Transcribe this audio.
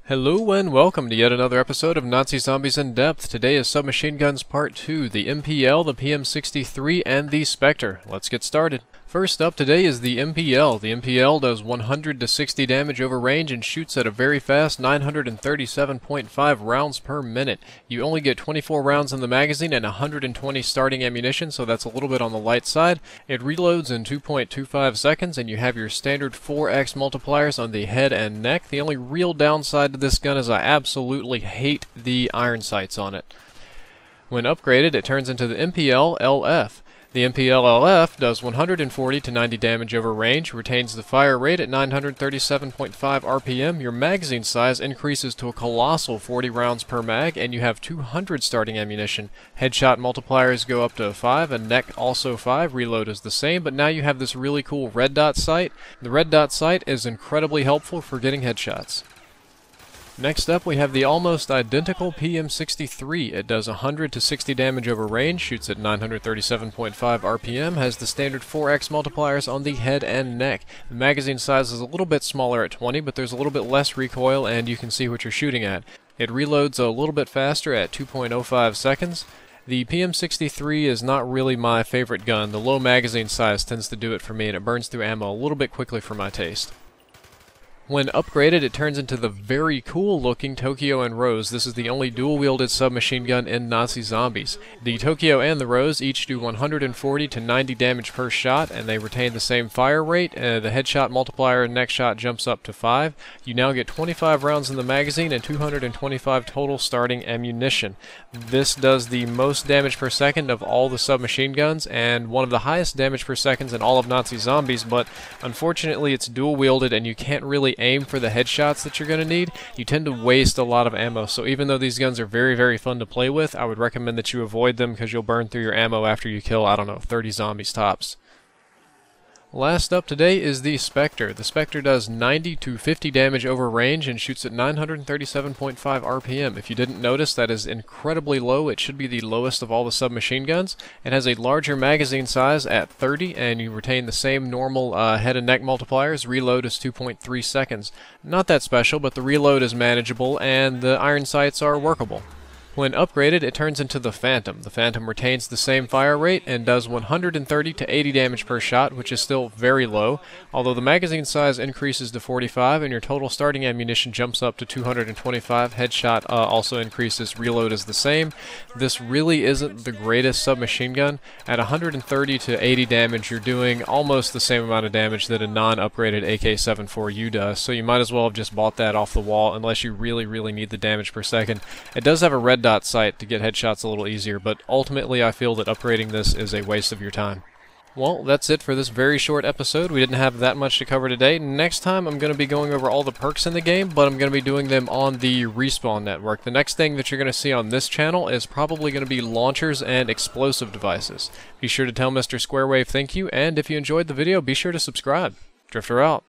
Hello and welcome to yet another episode of Nazi Zombies in Depth. Today is Submachine Guns Part 2, the MPL, the PM63, and the Spectre. Let's get started. First up today is the MPL. The MPL does 100 to 60 damage over range and shoots at a very fast 937.5 rounds per minute. You only get 24 rounds in the magazine and 120 starting ammunition, so that's a little bit on the light side. It reloads in 2.25 seconds, and you have your standard 4x multipliers on the head and neck. The only real downside to this gun is I absolutely hate the iron sights on it. When upgraded, it turns into the MPL LF. The MPL LF does 140 to 90 damage over range, retains the fire rate at 937.5 RPM, your magazine size increases to a colossal 40 rounds per mag, and you have 200 starting ammunition. Headshot multipliers go up to 5, and neck also 5, reload is the same, but now you have this really cool red dot sight. The red dot sight is incredibly helpful for getting headshots. Next up, we have the almost identical PM63. It does 100 to 60 damage over range, shoots at 937.5 RPM, has the standard 4x multipliers on the head and neck. The magazine size is a little bit smaller at 20, but there's a little bit less recoil and you can see what you're shooting at. It reloads a little bit faster at 2.05 seconds. The PM63 is not really my favorite gun. The low magazine size tends to do it for me, and it burns through ammo a little bit quickly for my taste. When upgraded, it turns into the very cool looking Tokyo and Rose. This is the only dual-wielded submachine gun in Nazi Zombies. The Tokyo and the Rose each do 140 to 90 damage per shot, and they retain the same fire rate. The headshot multiplier and neck shot jumps up to 5. You now get 25 rounds in the magazine and 225 total starting ammunition. This does the most damage per second of all the submachine guns, and one of the highest damage per seconds in all of Nazi Zombies, but unfortunately it's dual-wielded and you can't really aim for the headshots that you're going to need. You tend to waste a lot of ammo, so even though these guns are very fun to play with, I would recommend that you avoid them because you'll burn through your ammo after you kill, I don't know, 30 zombies tops. Last up today is the Spectre. The Spectre does 90 to 50 damage over range and shoots at 937.5 RPM. If you didn't notice, that is incredibly low. It should be the lowest of all the submachine guns. It has a larger magazine size at 30, and you retain the same normal head and neck multipliers. Reload is 2.3 seconds. Not that special, but the reload is manageable, and the iron sights are workable. When upgraded, it turns into the Phantom. The Phantom retains the same fire rate and does 130 to 80 damage per shot, which is still very low, although the magazine size increases to 45 and your total starting ammunition jumps up to 225. Headshot also increases, reload is the same. This really isn't the greatest submachine gun. At 130 to 80 damage, you're doing almost the same amount of damage that a non-upgraded AK-74U does, so you might as well have just bought that off the wall unless you really need the damage per second. It does have a red dot sight to get headshots a little easier, but ultimately I feel that upgrading this is a waste of your time. Well, that's it for this very short episode. We didn't have that much to cover today. Next time I'm going to be going over all the perks in the game, but I'm going to be doing them on the Respawn network. The next thing that you're going to see on this channel is probably going to be launchers and explosive devices. Be sure to tell Mr. Squarewave thank you, and if you enjoyed the video, be sure to subscribe. Drifter out.